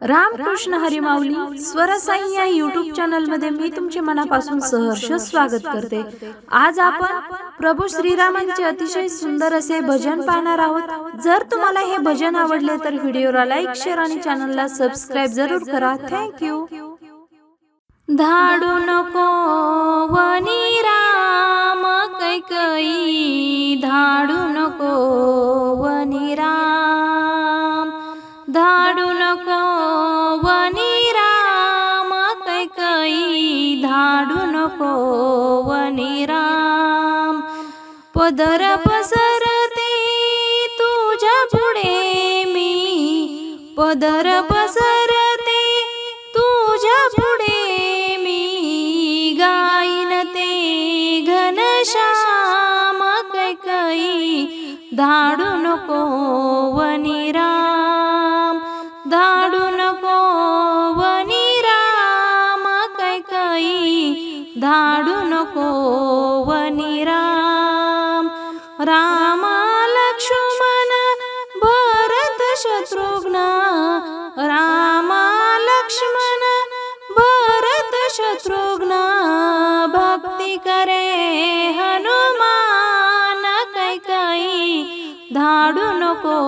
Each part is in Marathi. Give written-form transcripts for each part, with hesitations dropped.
रामकृष्ण हरी माऊली स्वरसाई या यूट्यूब चॅनल मध्ये मी तुमचे मनापासून सहर्ष स्वागत करते। आज आपण प्रभू श्रीरामांचे अतिशय सुंदर असे भजन पाहणार आहोत। जर तुम्हाला हे भजन आवडले तर व्हिडिओला लाईक, शेअर आणि चॅनलला सबस्क्राइब जरूर करा। Thank you. धाडू नको वनी राम कैकई, धाडू नको वनी राम, धाडू नको वनी राम कैकई, धाडू नको वनी राम। पदर पसरते तुझ्या पुढे मी, पदर पसरते तुझ्या पुढे मी, गाईन ते घनश्याम कैकई, धाडू नको वनी राम, धाडू नको वनी राम कैकई, धाडू नको वनी राम। राम लक्ष्मण भरत शत्रुघ्न, राम लक्ष्मण भरत शत्रुघ्न, भक्ती करे हनुमान कैकई, धाडू नको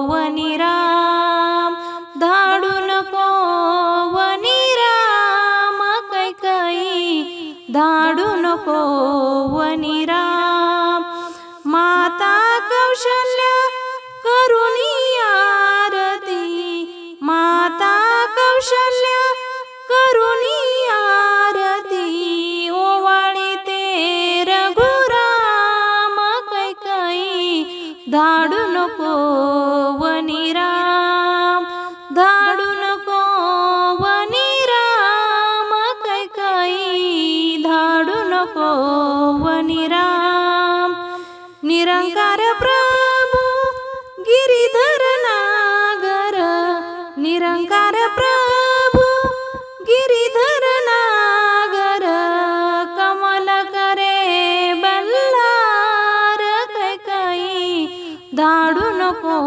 वनी राम, धाडू नको वनी राम कैकई, धाडू नको वनी राम। माता कौशल्या करुणी आरती, माता कौशल्या करुणी आरती, ओवाळी ते रघुराम कैकई, धाडू नको वनी राम, धाडू नको वनी राम कैकई, धाडू नको वनी राम। निरंकार प्रभु गिरिधर नागर, निरंकार प्रभु गिरिधर नागर, कमल करे बल्लार कैकई, धाडू नको